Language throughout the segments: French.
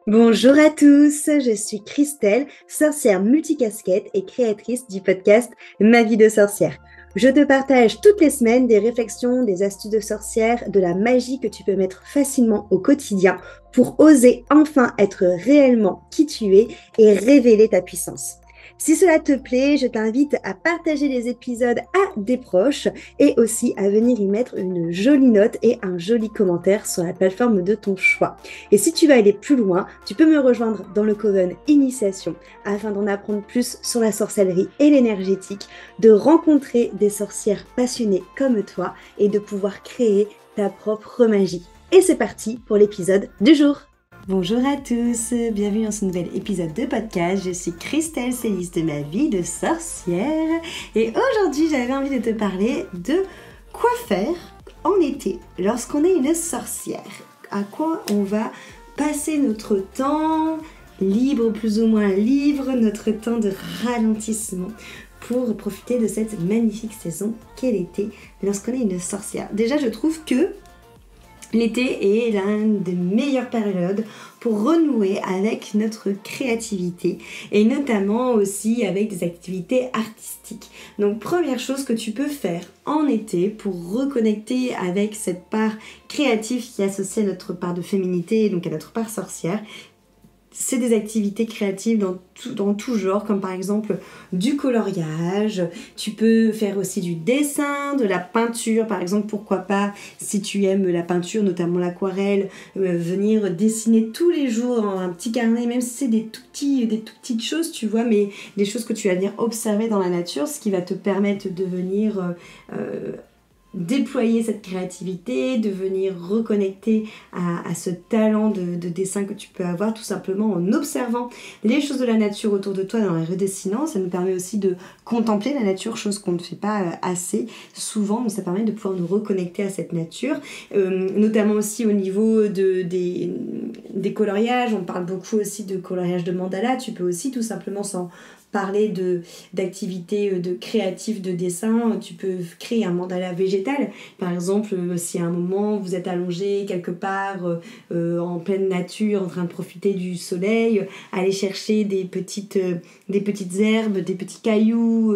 Bonjour à tous, je suis Christelle, sorcière multicasquette et créatrice du podcast Ma vie de sorcière. Je te partage toutes les semaines des réflexions, des astuces de sorcière, de la magie que tu peux mettre facilement au quotidien pour oser enfin être réellement qui tu es et révéler ta puissance. Si cela te plaît, je t'invite à partager les épisodes à des proches et aussi à venir y mettre une jolie note et un joli commentaire sur la plateforme de ton choix. Et si tu veux aller plus loin, tu peux me rejoindre dans le Coven Initiation afin d'en apprendre plus sur la sorcellerie et l'énergétique, de rencontrer des sorcières passionnées comme toi et de pouvoir créer ta propre magie. Et c'est parti pour l'épisode du jour. Bonjour à tous, bienvenue dans ce nouvel épisode de podcast. Je suis Christelle, celliste de ma vie de sorcière. Et aujourd'hui, j'avais envie de te parler de quoi faire en été lorsqu'on est une sorcière. À quoi on va passer notre temps libre, plus ou moins libre, notre temps de ralentissement pour profiter de cette magnifique saison qu'est l'été lorsqu'on est une sorcière. Déjà, je trouve que l'été est l'une des meilleures périodes pour renouer avec notre créativité et notamment aussi avec des activités artistiques. Donc première chose que tu peux faire en été pour reconnecter avec cette part créative qui est associée à notre part de féminité, donc à notre part sorcière, c'est des activités créatives dans tout genre, comme par exemple du coloriage. Tu peux faire aussi du dessin, de la peinture, par exemple, pourquoi pas, si tu aimes la peinture, notamment l'aquarelle, venir dessiner tous les jours dans un petit carnet, même si c'est des tout petites choses, tu vois, mais des choses que tu vas venir observer dans la nature, ce qui va te permettre de venir déployer cette créativité, de venir reconnecter à ce talent de dessin que tu peux avoir tout simplement en observant les choses de la nature autour de toi et en les redessinant. Ça nous permet aussi de contempler la nature, chose qu'on ne fait pas assez souvent, donc ça permet de pouvoir nous reconnecter à cette nature, notamment aussi au niveau des coloriages. On parle beaucoup aussi de coloriage de mandala. Tu peux aussi tout simplement parler d'activités de créatives de dessin. Tu peux créer un mandala végétal, par exemple, si à un moment vous êtes allongé quelque part en pleine nature en train de profiter du soleil, aller chercher des petites herbes, des petits cailloux,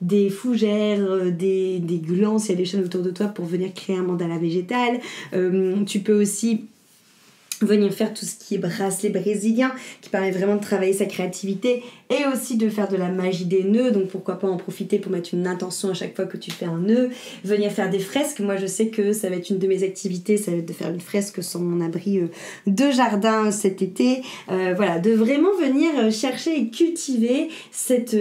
des fougères, des glands s'il y a des choses autour de toi pour venir créer un mandala végétal. Tu peux aussi venir faire tout ce qui est bracelet brésilien qui permet vraiment de travailler sa créativité et aussi de faire de la magie des nœuds, donc pourquoi pas en profiter pour mettre une intention à chaque fois que tu fais un nœud, venir faire des fresques. Moi je sais que ça va être une de mes activités, ça va être de faire une fresque sur mon abri de jardin cet été, voilà, de vraiment venir chercher et cultiver cette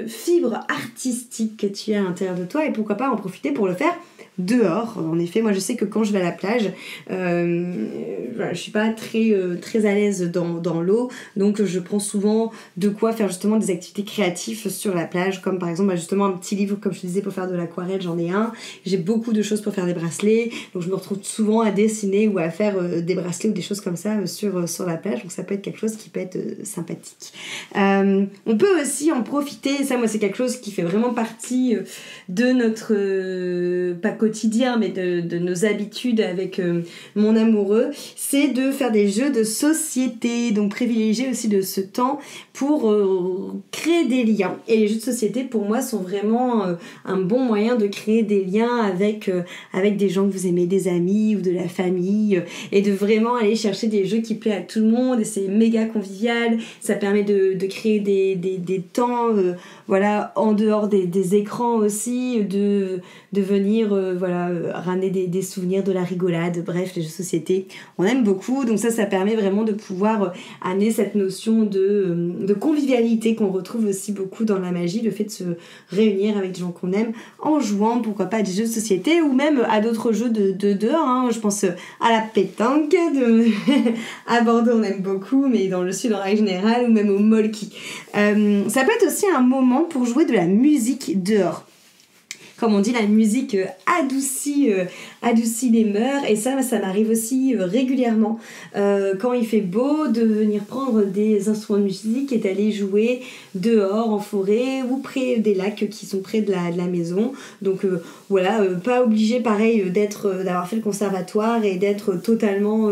fibre artistique que tu as à l'intérieur de toi et pourquoi pas en profiter pour le faire dehors. En effet, moi je sais que quand je vais à la plage, voilà, je suis pas très à l'aise dans l'eau, donc je prends souvent de quoi faire justement des activités créatives sur la plage, comme par exemple justement un petit livre, comme je te disais, pour faire de l'aquarelle, j'en ai un. J'ai beaucoup de choses pour faire des bracelets, donc je me retrouve souvent à dessiner ou à faire des bracelets ou des choses comme ça sur la plage, donc ça peut être quelque chose qui peut être sympathique. On peut aussi en profiter, ça moi c'est quelque chose qui fait vraiment partie de notre pas quotidien mais de nos habitudes avec mon amoureux, c'est de faire des jeux de société, donc privilégier aussi de ce temps pour créer des liens. Et les jeux de société pour moi sont vraiment un bon moyen de créer des liens avec des gens que vous aimez, des amis ou de la famille, et de vraiment aller chercher des jeux qui plaisent à tout le monde, et c'est méga convivial, ça permet de créer des temps voilà, en dehors des écrans aussi, de venir ramener des souvenirs, de la rigolade, bref, les jeux de société, on aime beaucoup, donc ça permet vraiment de pouvoir amener cette notion de convivialité qu'on retrouve aussi beaucoup dans la magie, le fait de se réunir avec des gens qu'on aime en jouant, pourquoi pas à des jeux de société ou même à d'autres jeux de dehors, hein. Je pense à la pétanque, à Bordeaux on aime beaucoup, mais dans le sud en règle générale, ou même au molki. Ça peut être aussi un moment pour jouer de la musique dehors. comme on dit, la musique adoucit les mœurs. Et ça m'arrive aussi régulièrement quand il fait beau de venir prendre des instruments de musique et d'aller jouer dehors en forêt ou près des lacs qui sont près de la maison. Donc voilà, pas obligé pareil d'avoir fait le conservatoire et d'être totalement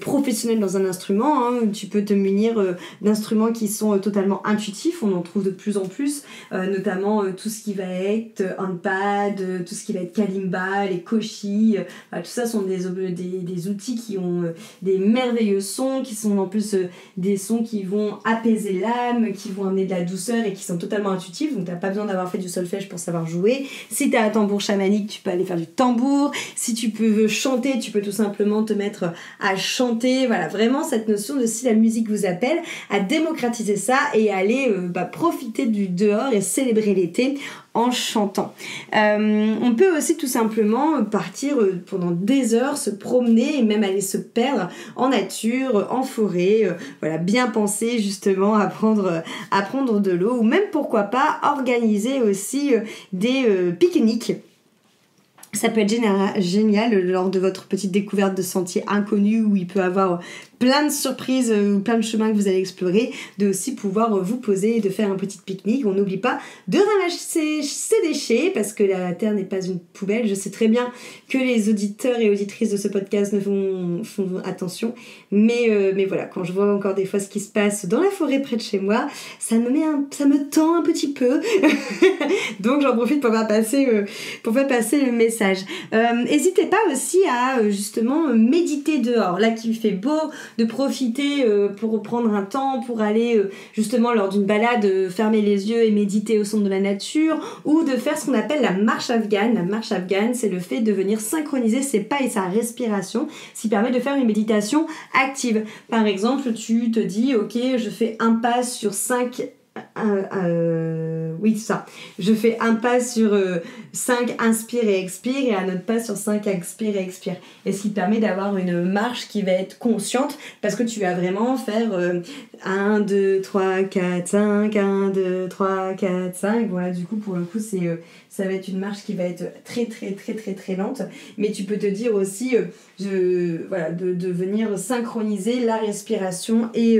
professionnel dans un instrument, hein. Tu peux te munir d'instruments qui sont totalement intuitifs, on en trouve de plus en plus, notamment tout ce qui va être handpad, tout ce qui va être kalimba, les koshi, tout ça sont des outils qui ont des merveilleux sons, qui sont en plus des sons qui vont apaiser l'âme, qui vont amener de la douceur et qui sont totalement intuitifs, donc t'as pas besoin d'avoir fait du solfège pour savoir jouer. Si t'as un tambour chamanique, tu peux aller faire du tambour. Si tu veux chanter, tu peux tout simplement te mettre à chanter. Voilà, vraiment cette notion de si la musique vous appelle, à démocratiser ça et aller profiter du dehors et célébrer l'été en chantant. On peut aussi tout simplement partir pendant des heures, se promener et même aller se perdre en nature, en forêt, voilà, bien penser justement à prendre de l'eau, ou même pourquoi pas organiser aussi des pique-niques. Ça peut être génial lors de votre petite découverte de sentiers inconnus où il peut avoir plein de surprises, plein de chemins que vous allez explorer, de aussi pouvoir vous poser et de faire un petit pique-nique. On n'oublie pas de ramasser ses déchets parce que la terre n'est pas une poubelle. Je sais très bien que les auditeurs et auditrices de ce podcast ne font attention, mais voilà, quand je vois encore des fois ce qui se passe dans la forêt près de chez moi, ça me tend un petit peu. Donc j'en profite pour faire passer le message. N'hésitez pas aussi à justement méditer dehors. Là qu'il fait beau, de profiter pour prendre un temps, pour aller justement lors d'une balade fermer les yeux et méditer au son de la nature, ou de faire ce qu'on appelle la marche afghane. La marche afghane, c'est le fait de venir synchroniser ses pas et sa respiration, ce qui permet de faire une méditation active. Par exemple, tu te dis, ok, je fais un pas sur 5... oui, c'est ça. Je fais un pas sur 5, inspire et expire, et un autre pas sur 5, expire et expire. Et ce qui permet d'avoir une marche qui va être consciente, parce que tu vas vraiment faire 1, 2, 3, 4, 5, 1, 2, 3, 4, 5. Voilà, du coup, pour le coup, ça va être une marche qui va être très, très, très, très, très lente. Mais tu peux te dire aussi, de venir synchroniser la respiration et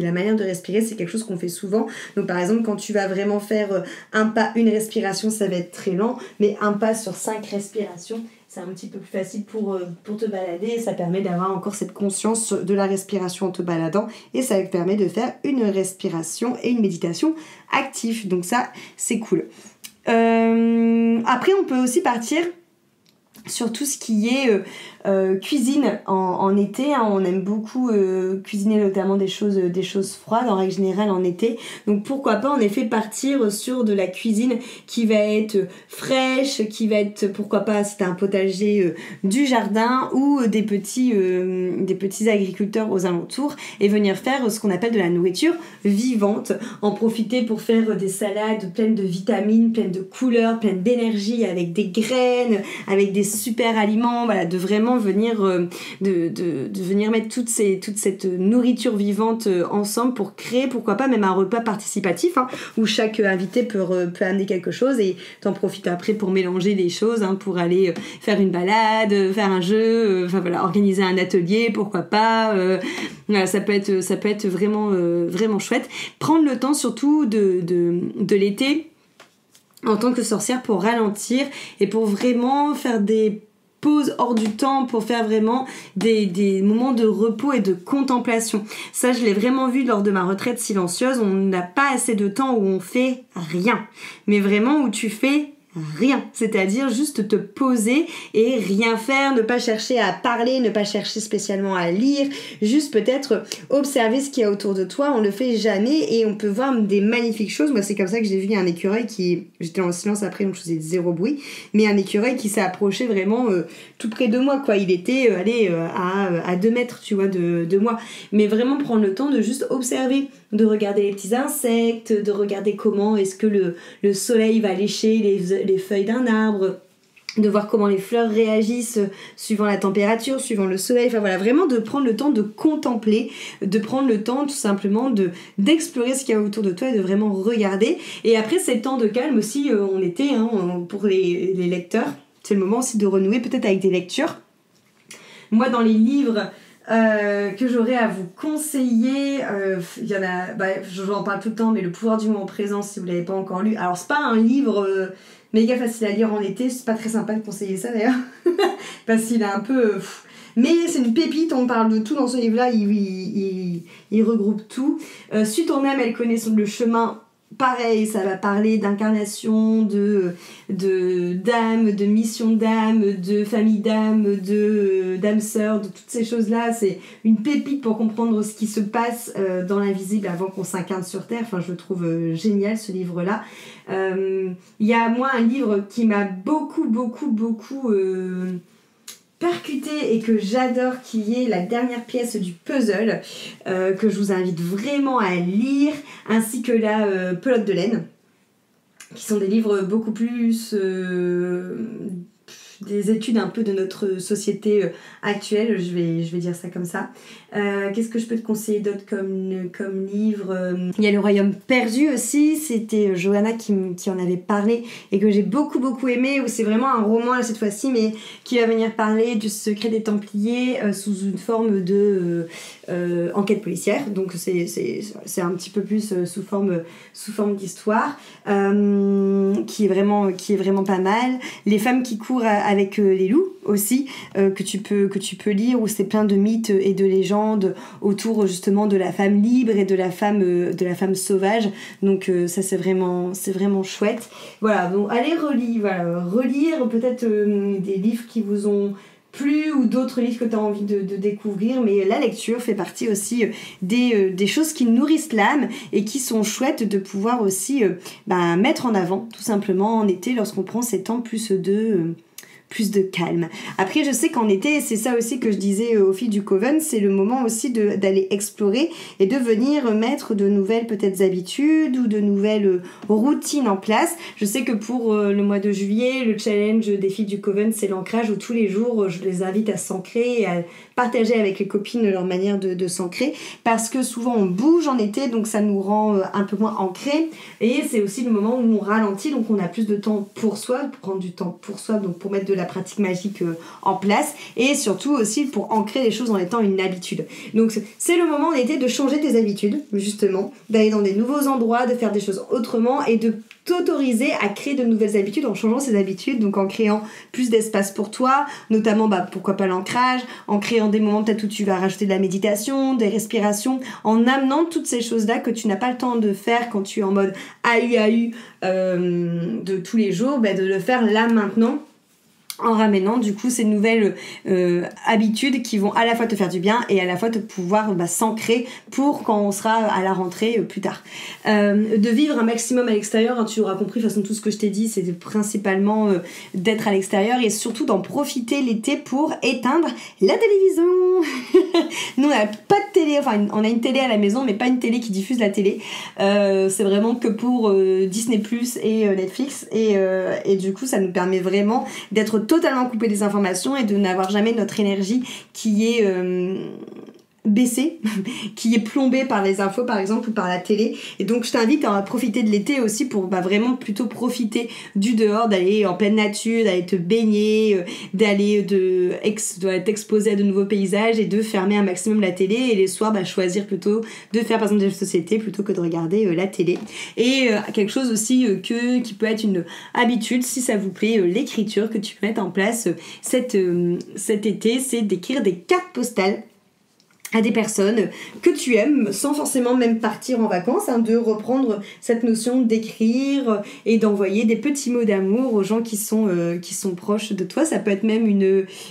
la manière de respirer. C'est quelque chose qu'on fait souvent. Donc, par exemple, quand tu vas vraiment faire un pas, une respiration, ça va être très lent. Mais un pas sur 5 respirations, c'est un petit peu plus facile pour te balader, et ça permet d'avoir encore cette conscience de la respiration en te baladant, et ça permet de faire une respiration et une méditation active. Donc ça, c'est cool. Après, on peut aussi partir sur tout ce qui est cuisine en été, hein. On aime beaucoup cuisiner notamment des choses froides en règle générale en été, donc pourquoi pas en effet partir sur de la cuisine qui va être fraîche, qui va être, pourquoi pas si t'as un potager du jardin, ou des petits agriculteurs aux alentours, et venir faire ce qu'on appelle de la nourriture vivante, en profiter pour faire des salades pleines de vitamines, pleines de couleurs, pleines d'énergie, avec des graines, avec des super aliments, voilà, de vraiment venir venir mettre toute cette nourriture vivante ensemble pour créer, pourquoi pas même un repas participatif, hein, où chaque invité peut amener quelque chose, et t'en profites après pour mélanger des choses, hein, pour aller faire une balade, faire un jeu, organiser un atelier, pourquoi pas, voilà, ça peut être vraiment vraiment chouette. Prendre le temps surtout de l'été en tant que sorcière pour ralentir et pour vraiment faire des pauses hors du temps, pour faire vraiment des moments de repos et de contemplation. Ça, je l'ai vraiment vu lors de ma retraite silencieuse. On n'a pas assez de temps où on fait rien, mais vraiment où tu fais rien, c'est-à-dire juste te poser et rien faire, ne pas chercher à parler, ne pas chercher spécialement à lire, juste peut-être observer ce qu'il y a autour de toi. On le fait jamais et on peut voir des magnifiques choses. Moi, c'est comme ça que j'ai vu un écureuil j'étais en silence après, donc je faisais zéro bruit, mais un écureuil qui s'est approché vraiment tout près de moi, quoi. Il était à 2 mètres, tu vois, de moi. Mais vraiment prendre le temps de juste observer, de regarder les petits insectes, de regarder comment est-ce que le soleil va lécher les feuilles d'un arbre, de voir comment les fleurs réagissent suivant la température, suivant le soleil, enfin voilà, vraiment de prendre le temps de contempler, de prendre le temps tout simplement d'explorer ce qu'il y a autour de toi et de vraiment regarder. Et après ces temps de calme aussi en été, pour les lecteurs, c'est le moment aussi de renouer peut-être avec des lectures. Moi dans les livres que j'aurais à vous conseiller, il y en a, j'en parle tout le temps, mais Le pouvoir du moment présent, si vous ne l'avez pas encore lu, alors c'est pas un livre méga facile à lire en été, c'est pas très sympa de conseiller ça d'ailleurs, parce qu'il est un peu... mais c'est une pépite, on parle de tout dans ce livre-là, il regroupe tout. Suis ton âme, elle connaît le chemin. Pareil, ça va parler d'incarnation, d'âme, de mission d'âme, de famille d'âme, d'âme sœur, de toutes ces choses-là. C'est une pépite pour comprendre ce qui se passe dans l'invisible avant qu'on s'incarne sur Terre. Enfin, je le trouve génial, ce livre-là. Il y a, moi, un livre qui m'a beaucoup percuté et que j'adore, qui est la dernière pièce du puzzle, que je vous invite vraiment à lire, ainsi que la Pelote de laine, qui sont des livres beaucoup plus des études un peu de notre société actuelle, je vais dire ça comme ça. Qu'est-ce que je peux te conseiller d'autre comme livre? Il y a Le Royaume perdu aussi, c'était Johanna qui en avait parlé et que j'ai beaucoup aimé, où c'est vraiment un roman là, cette fois-ci, mais qui va venir parler du secret des Templiers sous une forme de enquête policière, donc c'est un petit peu plus sous forme d'histoire, qui est vraiment pas mal. Les femmes qui courent avec les loups aussi, que tu peux lire, où c'est plein de mythes et de légendes autour justement de la femme libre et de la femme sauvage, donc ça c'est vraiment chouette. Voilà, donc allez relire peut-être des livres qui vous ont plu ou d'autres livres que tu as envie de découvrir, mais la lecture fait partie aussi des choses qui nourrissent l'âme et qui sont chouettes de pouvoir aussi mettre en avant tout simplement en été, lorsqu'on prend ces temps plus de calme. Après, je sais qu'en été, c'est ça aussi que je disais aux filles du Coven, c'est le moment aussi d'aller explorer et de venir mettre de nouvelles peut-être habitudes ou de nouvelles routines en place. Je sais que pour le mois de juillet, le challenge des filles du Coven, c'est l'ancrage, où tous les jours, je les invite à s'ancrer et à partager avec les copines leur manière de s'ancrer, parce que souvent on bouge en été, donc ça nous rend un peu moins ancrés, et c'est aussi le moment où on ralentit, donc on a plus de temps pour soi, pour prendre du temps pour soi, donc pour mettre de la pratique magique en place, et surtout aussi pour ancrer les choses en étant une habitude. Donc c'est le moment en été de changer tes habitudes, justement, d'aller dans des nouveaux endroits, de faire des choses autrement et de t'autoriser à créer de nouvelles habitudes en changeant ces habitudes, donc en créant plus d'espace pour toi, notamment pourquoi pas l'ancrage, en créant des moments peut-être où tu vas rajouter de la méditation, des respirations, en amenant toutes ces choses-là que tu n'as pas le temps de faire quand tu es en mode AU de tous les jours, de le faire là maintenant, en ramenant du coup ces nouvelles habitudes qui vont à la fois te faire du bien et à la fois te pouvoir s'ancrer pour quand on sera à la rentrée plus tard. De vivre un maximum à l'extérieur, tu auras compris, de toute façon tout ce que je t'ai dit, c'était principalement d'être à l'extérieur et surtout d'en profiter l'été pour éteindre la télévision. Nous on n'a pas de télé, enfin on a une télé à la maison mais pas une télé qui diffuse la télé, c'est vraiment que pour Disney Plus et Netflix, et du coup ça nous permet vraiment d'être totalement coupé des informations et de n'avoir jamais notre énergie qui est baissée, qui est plombée par les infos par exemple ou par la télé. Et donc je t'invite à profiter de l'été aussi pour vraiment plutôt profiter du dehors, d'aller en pleine nature, d'aller te baigner, d'aller t'exposer à de nouveaux paysages et de fermer un maximum la télé, et les soirs choisir plutôt de faire par exemple des jeux de société plutôt que de regarder la télé. Et quelque chose aussi qui peut être une habitude, si ça vous plaît, l'écriture que tu peux mettre en place cet été, c'est d'écrire des cartes postales à des personnes que tu aimes, sans forcément même partir en vacances, de reprendre cette notion d'écrire et d'envoyer des petits mots d'amour aux gens qui sont proches de toi. Ça peut être même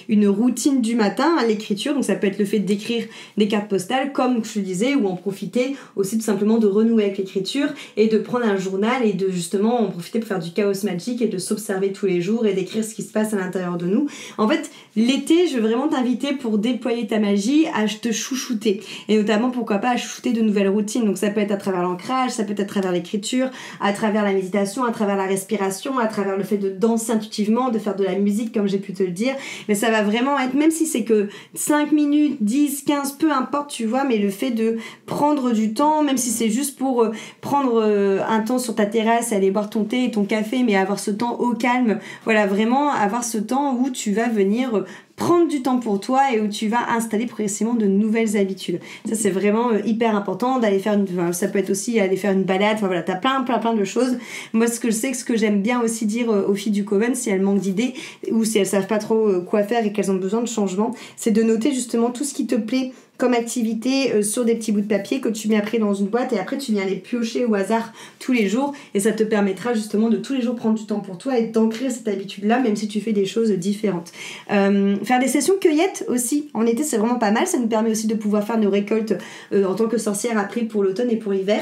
une routine du matin à l'écriture, donc ça peut être le fait d'écrire des cartes postales, comme je te disais, ou en profiter aussi tout simplement de renouer avec l'écriture et de prendre un journal et de justement en profiter pour faire du chaos magique et de s'observer tous les jours et d'écrire ce qui se passe à l'intérieur de nous. En fait, l'été, je veux vraiment t'inviter pour déployer ta magie à te choisir chouchouter. Et notamment, pourquoi pas, à chouchouter de nouvelles routines. Donc ça peut être à travers l'ancrage, ça peut être à travers l'écriture, à travers la méditation, à travers la respiration, à travers le fait de danser intuitivement, de faire de la musique, comme j'ai pu te le dire. Mais ça va vraiment être, même si c'est que 5 minutes, 10, 15, peu importe, tu vois, mais le fait de prendre du temps, même si c'est juste pour prendre un temps sur ta terrasse, aller boire ton thé et ton café, mais avoir ce temps au calme, voilà, vraiment avoir ce temps où tu vas venir prendre du temps pour toi et où tu vas installer progressivement de nouvelles habitudes. Ça, c'est vraiment hyper important d'aller faire ça peut être aussi aller faire une balade, enfin voilà, t'as plein de choses. Moi, ce que j'aime bien aussi dire aux filles du Coven, si elles manquent d'idées ou si elles savent pas trop quoi faire et qu'elles ont besoin de changement, c'est de noter justement tout ce qui te plaît comme activité sur des petits bouts de papier que tu mets après dans une boîte et après tu viens les piocher au hasard tous les jours et ça te permettra justement de tous les jours prendre du temps pour toi et d'ancrer cette habitude-là même si tu fais des choses différentes. Faire des sessions cueillettes aussi en été, c'est vraiment pas mal, ça nous permet aussi de pouvoir faire nos récoltes en tant que sorcière après pour l'automne et pour l'hiver.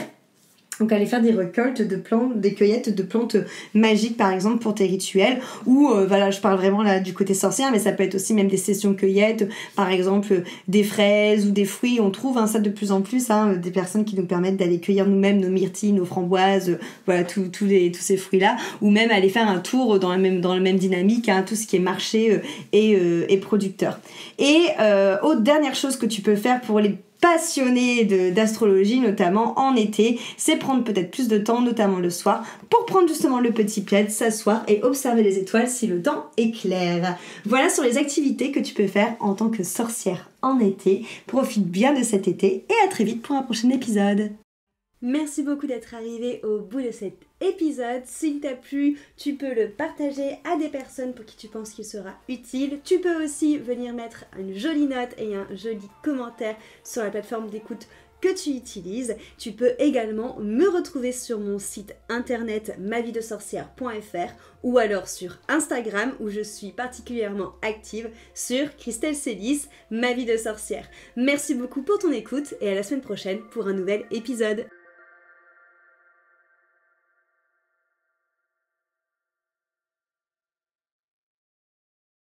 Donc aller faire des récoltes de plantes, des cueillettes de plantes magiques par exemple pour tes rituels ou voilà, je parle vraiment là du côté sorcière mais ça peut être aussi même des sessions cueillettes, par exemple des fraises ou des fruits, on trouve ça de plus en plus, des personnes qui nous permettent d'aller cueillir nous-mêmes nos myrtilles, nos framboises, voilà tous ces fruits là, ou même aller faire un tour dans la même dynamique, tout ce qui est marché et producteur. Et autre dernière chose que tu peux faire pour les passionnés d'astrologie notamment en été, c'est prendre peut-être plus de temps, notamment le soir, pour prendre justement le petit plaid, s'asseoir et observer les étoiles si le temps est clair. Voilà sur les activités que tu peux faire en tant que sorcière en été. Profite bien de cet été et à très vite pour un prochain épisode. Merci beaucoup d'être arrivé au bout de cet épisode. S'il t'a plu, tu peux le partager à des personnes pour qui tu penses qu'il sera utile. Tu peux aussi venir mettre une jolie note et un joli commentaire sur la plateforme d'écoute que tu utilises. Tu peux également me retrouver sur mon site internet mavidesorcière.fr ou alors sur Instagram où je suis particulièrement active sur Christelle Célis, ma vie de sorcière. Merci beaucoup pour ton écoute et à la semaine prochaine pour un nouvel épisode.